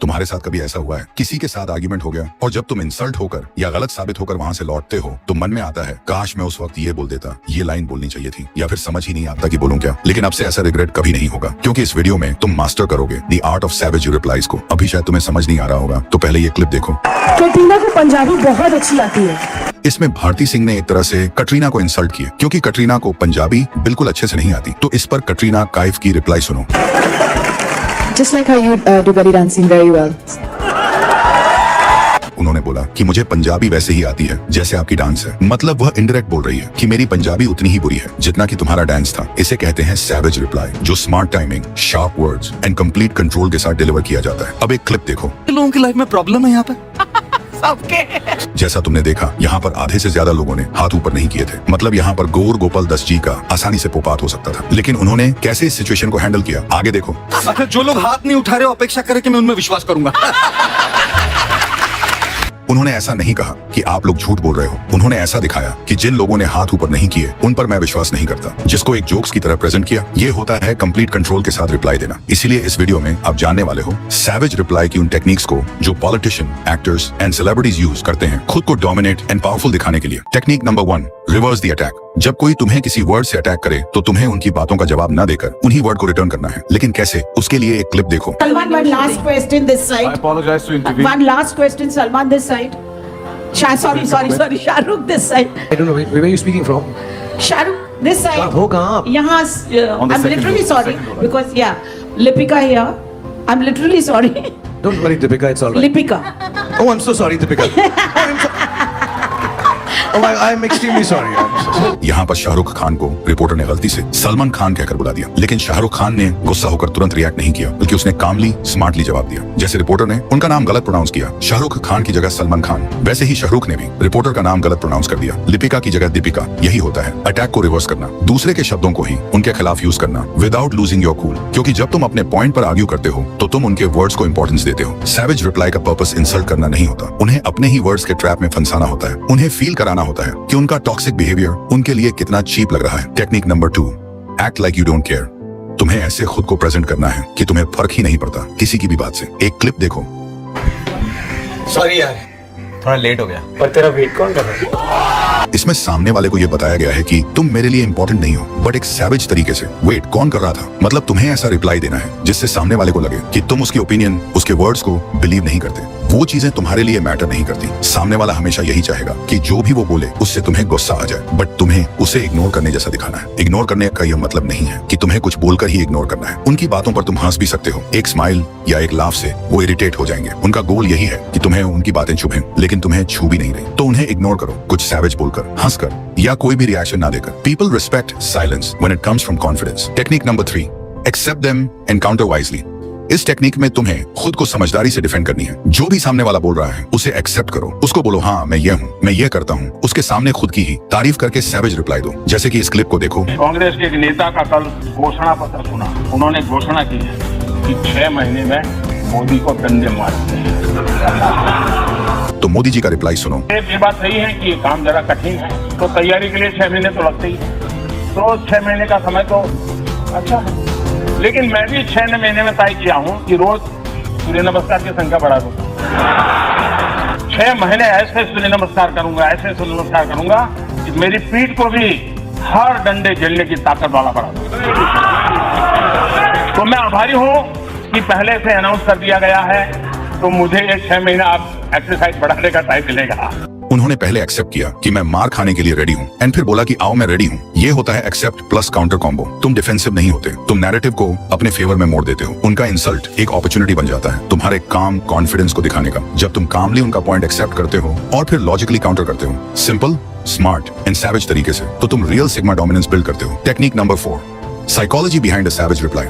तुम्हारे साथ कभी ऐसा हुआ है किसी के साथ आर्ग्यूमेंट हो गया और जब तुम इंसल्ट होकर या गलत साबित होकर वहां से लौटते हो तो मन में आता है काश मैं उस वक्त ये बोल देता, ये लाइन बोलनी चाहिए थी, या फिर समझ ही नहीं आता कि बोलूं क्या। लेकिन अब से ऐसा रिग्रेट कभी नहीं होगा क्योंकि इस वीडियो में तुम मास्टर करोगे the art of savage replies को। अभी शायद तुम्हें समझ नहीं आ रहा होगा तो पहले ये क्लिप देखो। कटरीना को पंजाबी बहुत अच्छी आती है। इसमें भारती सिंह ने एक तरह से कटरीना को इंसल्ट किया क्योंकि कटरीना को पंजाबी बिल्कुल अच्छे से नहीं आती। तो इस पर कटरीना काइफ की रिप्लाई सुनो। Just like how you do belly dancing very well. उन्होंने बोला कि मुझे पंजाबी वैसे ही आती है जैसे आपकी डांस है। मतलब वह इनडायरेक्ट बोल रही है कि मेरी पंजाबी उतनी ही बुरी है जितना कि तुम्हारा डांस था। इसे कहते हैं सैवेज रिप्लाई, जो smart timing, sharp words and complete control के साथ डिलीवर किया जाता है। अब एक क्लिप देखो। लोगों की लाइफ में प्रॉब्लम है यहाँ पे सबके। जैसा तुमने देखा यहाँ पर आधे से ज्यादा लोगों ने हाथ ऊपर नहीं किए थे। मतलब यहाँ पर गौर गोपाल दस जी का आसानी से पोपात हो सकता था। लेकिन उन्होंने कैसे इस सिचुएशन को हैंडल किया आगे देखो। अच्छा, जो लोग हाथ नहीं उठा रहे अपेक्षा करें कि मैं उनमें विश्वास करूंगा। उन्होंने ऐसा नहीं कहा कि आप लोग झूठ बोल रहे हो। उन्होंने ऐसा दिखाया कि जिन लोगों ने हाथ ऊपर नहीं किए उन पर मैं विश्वास नहीं करता, जिसको एक जोक्स की तरह प्रेजेंट किया। ये होता है कंप्लीट कंट्रोल के साथ रिप्लाई देना। इसीलिए इस वीडियो में आप जानने वाले हो सैवेज रिप्लाई की उन टेक्निक्स को जो politician, actors and celebrities use करते हैं खुद को डोमिनेट एंड पावरफुल दिखाने के लिए। Technique number 1, reverse the attack. जब कोई तुम्हें किसी वर्ड से अटैक करे तो तुम्हें उनकी बातों का जवाब न देकर उन्हीं वर्ड को रिटर्न करना है। लेकिन कैसे, उसके लिए एक क्लिप देखो। Salman, one last question this side. I apologize to intervene. One last question, Salman, this side. Sorry, Shahrukh, this side. I don't know, where are you speaking from? Shahrukh, this side. हो कहाँ आप? यहाँ, On the I'm second literally row, sorry second row, right? because Lipika here. I'm literally sorry. Don't worry, Deepika, it's all right. Lipika. Oh, I'm so sorry, Deepika. I'm extremely sorry. I'm so sorry. यहाँ पर शाहरुख खान को reporter ने गलती से सलमान खान कहकर बुला दिया। लेकिन शाहरुख खान ने गुस्सा होकर तुरंत रिएक्ट नहीं किया, बल्कि उसने कामली, स्मार्टली जवाब दिया। जैसे रिपोर्टर ने उनका नाम गलत प्रोनाउंस किया, शाहरुख खान की जगह सलमान खान, वैसे ही शाहरुख ने भी रिपोर्टर का नाम गलत प्रोनाउंस कर दिया, लिपिका की जगह दीपिका। यही होता है अटैक को रिवर्स करना, दूसरे के शब्दों को ही उनके खिलाफ यूज करना विदाउट लूजिंग योर कूल। क्योंकि जब तुम अपने पॉइंट पर आर्ग्यू करते हो तो तुम उनके वर्ड्स को इंपॉर्टेंस देते हो। सैवेज रिप्लाई का पर्पस इंसल्ट करना नहीं होता, उन्हें अपने ही वर्ड्स के ट्रैप में फंसाना होता है। उन्हें फील कराना होता है कि उनका टॉक्सिक बिहेवियर उनके लिए कितना चीप लग रहा है। Technique number 2, act like you don't care. तुम्हें ऐसे खुद को प्रेजेंट करना है कि तुम्हें फर्क ही नहीं पड़ता किसी की भी बात से। एक क्लिप देखो। सॉरी यार, थोड़ा लेट हो गया। पर तेरा वेट कौन कर रहा है? इसमें सामने वाले को यह बताया गया है कि तुम मेरे लिए इंपॉर्टेंट नहीं हो, बट एक सैवेज तरीके से। वेट कौन कर रहा था, मतलब तुम्हें ऐसा रिप्लाई देना है जिससे सामने वाले को लगे कि तुम उसकी ओपिनियन, उसके वर्ड्स को बिलीव नहीं करते। वो चीजें तुम्हारे लिए मैटर नहीं करती। सामने वाला हमेशा यही चाहेगा कि जो भी वो बोले उससे तुम्हें गुस्सा आ जाए, बट तुम्हें उसे इग्नोर करने जैसा दिखाना है। इग्नोर करने का यह मतलब नहीं है कि तुम्हें कुछ बोलकर ही इग्नोर करना है। उनकी बातों पर तुम हंस भी सकते हो, एक स्माइल या एक लाफ से वो इरिटेट हो जाएंगे। उनका गोल यही है कि तुम्हें उनकी बातें चुभें, लेकिन तुम्हें छू भी नहीं रही, तो उन्हें इग्नोर करो, कुछ सैवेज बोलकर, हंसकर या कोई भी रिएक्शन ना देकर। People respect silence when it comes from confidence. Technique number 3, accept them and counter wisely. इस टेक्निक में तुम्हें खुद को समझदारी से डिफेंड करनी है। जो भी सामने वाला बोल रहा है उसे एक्सेप्ट करो, उसको बोलो हाँ मैं ये हूँ, मैं ये करता हूँ। उसके सामने खुद की ही तारीफ करके सैवेज रिप्लाई दो। जैसे कि इस क्लिप को देखो। कांग्रेस के एक नेता का कल घोषणा पत्र सुना। उन्होंने घोषणा की है कि 6 महीने में मोदी को डंडे मारते हैं। तो मोदी जी का रिप्लाई सुनो। ये बात सही है कि ये काम जरा कठिन है, तो तैयारी के लिए 6 महीने तो लगते ही है। तो 6 महीने का समय तो अच्छा है, लेकिन मैं भी 6 महीने में तय किया हूँ कि रोज सूर्य नमस्कार की संख्या बढ़ा दूँ। 6 महीने ऐसे सूर्य नमस्कार करूंगा, ऐसे सूर्य नमस्कार करूंगा कि मेरी पीठ को भी हर डंडे झेलने की ताकत वाला बना दूं। तो मैं आभारी हूँ कि पहले से अनाउंस कर दिया गया है, तो मुझे ये 6 महीना आप एक्सरसाइज बढ़ाने का टाइम मिलेगा। उन्होंने पहले एक्सेप्ट किया कि मैं मार खाने के लिए रेडी हूँ, एंड फिर बोला कि आओ मैं रेडी हूँ। ये होता है एक्सेप्ट प्लस काउंटर कॉम्बो। तुम डिफेंसिव नहीं होते, तुम नैरेटिव को अपने फेवर में मोड़ देते हो। उनका इंसल्ट एक अपॉर्चुनिटी बन जाता है तुम्हारे काम कॉन्फिडेंस को दिखाने का। जब तुम कामली उनका पॉइंट एक्सेप्ट करते हो और फिर लॉजिकली काउंटर करते हो, सिंपल, स्मार्ट एंड सैवेज तरीके से, तो तुम रियल सिग्मा डोमिनेंस बिल्ड करते हो। Technique number 4, psychology behind a savage reply.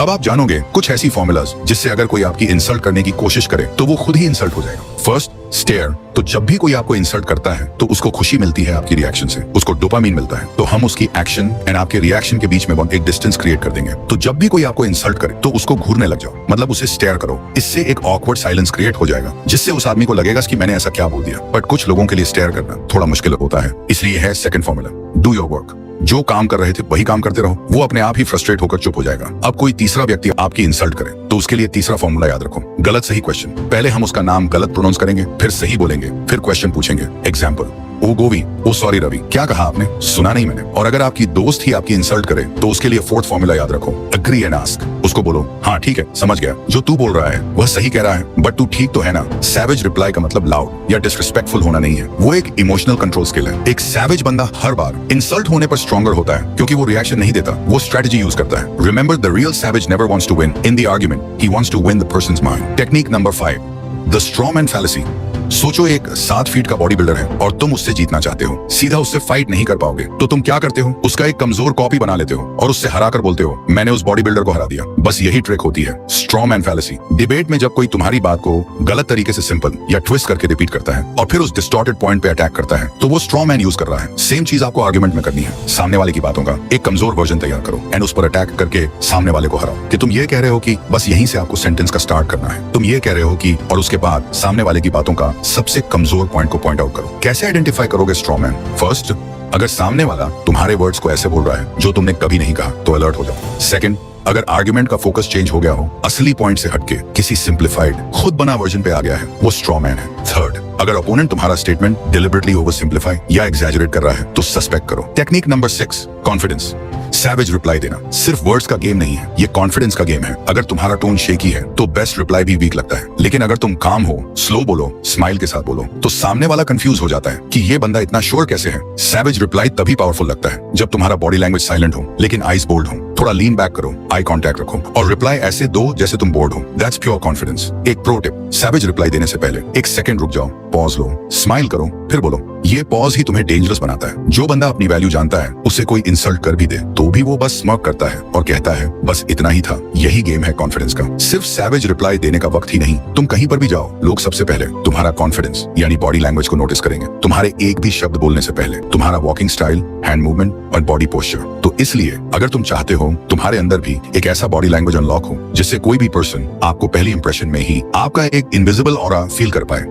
अब आप जानोगे कुछ ऐसी फॉर्मूलाज जिससे अगर कोई आपकी इंसल्ट करने की कोशिश करे तो वो खुद ही इंसल्ट हो जाएगा। First, stare. तो जब भी कोई आपको इंसल्ट करता है तो उसको खुशी मिलती है आपकी रिएक्शन से, उसको डोपामीन मिलता है। तो हम उसकी एक्शन एंड आपके रिएक्शन के बीच में एक डिस्टेंस क्रिएट कर देंगे। तो जब भी कोई आपको इंसल्ट करे तो उसको घूरने लग जाओ, मतलब उसे स्टेयर करो। इससे एक ऑकवर्ड साइलेंस क्रिएट हो जाएगा जिससे उस आदमी को लगेगा कि मैंने ऐसा क्या बोल दिया। बट कुछ लोगों के लिए स्टेयर करना थोड़ा मुश्किल होता है, इसलिए है second formula, do your work. जो काम कर रहे थे वही काम करते रहो, वो अपने आप ही फ्रस्ट्रेट होकर चुप हो जाएगा। अब कोई तीसरा व्यक्ति आपकी इंसल्ट करे तो उसके लिए तीसरा फॉर्मूला याद रखो, गलत सही क्वेश्चन। पहले हम उसका नाम गलत प्रोनाउंस करेंगे, फिर सही बोलेंगे, फिर क्वेश्चन पूछेंगे। एग्जाम्पल, ओ गोवी, ओ सॉरी रवि, क्या कहा आपने? सुना नहीं मैंने। और अगर आपकी दोस्त ही आपकी इंसल्ट करे तो उसके लिए फोर्थ फॉर्मूला याद रखो, अग्री एंड आस्क। उसको बोलो, हाँ ठीक है समझ गया, जो तू बोल रहा है वह सही कह रहा है, बट तू ठीक तो है ना। सैवेज रिप्लाई का मतलब लाउड या डिसरिस्पेक्टफुल होना नहीं है, वो एक इमोशनल कंट्रोल स्किल है। एक सैवेज बंदा हर बार इंसल्ट होने पर स्ट्रॉन्गर होता है क्योंकि वो रिएक्शन नहीं देता, वो स्ट्रेटजी यूज करता है। Remember, the real savage never wants to win in the argument, he wants to win the person's mind. Technique number 5, the strawman fallacy. सोचो एक 7 फीट का बॉडी बिल्डर है और तुम उससे जीतना चाहते हो, सीधा उससे फाइट नहीं कर पाओगे, तो तुम क्या करते हो? उसका एक कमजोर कॉपी बना लेते हो और उससे हराकर बोलते हो, मैंने उस बॉडी बिल्डर को हरा दिया। बस यही ट्रिक होती है स्ट्रॉमैन फैलेसी। डिबेट में जब कोई तुम्हारी बात को गलत तरीके से सिंपल या ट्विस्ट करके रिपीट करता है और फिर उस डिस्टॉर्टेड पॉइंट पे अटैक करता है, तो वो स्ट्रॉमैन यूज कर रहा है। सेम चीज आपको आर्गुमेंट में करनी है। सामने वाले की बातों का एक कमजोर वर्जन तैयार करो एंड उस पर अटैक करके सामने वाले को हराओ कि तुम ये कह रहे हो कि बस यहीं से आपको सेंटेंस का स्टार्ट करना है, तुम ये कह रहे हो कि, और उसके बाद सामने वाले की बातों का सबसे कमजोर पॉइंट को पॉइंट आउट करो। कैसे आइडेंटिफाई करोगे स्ट्रॉमैन? फर्स्ट, अगर सामने वाला तुम्हारे वर्ड्स को ऐसे बोल रहा है जो तुमने कभी नहीं कहा तो अलर्ट हो जाओ। सेकंड, अगर आर्गुमेंट का फोकस चेंज हो गया हो, असली पॉइंट से हटके किसी सिंप्लीफाइड खुद बना वर्जन पे आ गया है, वो स्ट्रॉमैन है। थर्ड, अगर ओपोनेंट तुम्हारा स्टेटमेंट डिलिबरेटली ओवर सिंप्लीफाई या एग्जैजरेट कर रहा है तो सस्पेक्ट करो। Technique number 6, confidence. Savage reply देना सिर्फ वर्ड्स का गेम नहीं है, ये कॉन्फिडेंस का गेम है। अगर तुम्हारा टोन शेकी है तो बेस्ट रिप्लाई भी वीक लगता है, लेकिन अगर तुम काम हो, स्लो बोलो, स्माइल के साथ बोलो, तो सामने वाला कंफ्यूज हो जाता है कि ये बंदा इतना श्योर कैसे है। सैवेज रिप्लाई तभी पावरफुल लगता है जब तुम्हारा बॉडी लैंग्वेज साइलेंट हो लेकिन आईज बोल्ड हो। थोड़ा लीन बैक करो, आई कांटेक्ट रखो और रिप्लाई ऐसे दो जैसे तुम बोर्ड हो। That's pure confidence. एक प्रो टिप, सैवेज रिप्लाई देने से पहले 1 सेकंड रुक जाओ, पॉज लो, स्माइल करो, फिर बोलो। ये पॉज ही तुम्हें डेंजरस बनाता है। जो बंदा अपनी वैल्यू जानता है, उसे कोई इंसल्ट कर भी दे तो भी वो बस स्मर्क करता है और कहता है बस इतना ही था। यही गेम है कॉन्फिडेंस का। सिर्फ सैवेज रिप्लाई देने का वक्त ही नहीं, तुम कहीं पर भी जाओ, लोग सबसे पहले तुम्हारा कॉन्फिडेंस यानी बॉडी लैंग्वेज को नोटिस करेंगे, तुम्हारे एक भी शब्द बोलने से पहले, तुम्हारा वॉकिंग स्टाइल, हैंड मूवमेंट और बॉडी पोस्चर। तो इसलिए अगर तुम चाहते हो तुम्हारे अंदर भी एक ऐसा बॉडी लैंग्वेज अनलॉक हो जिससे कोई भी पर्सन आपको पहली इंप्रेशन में ही आपका एक इनविजिबल ऑरा फील कर पाए,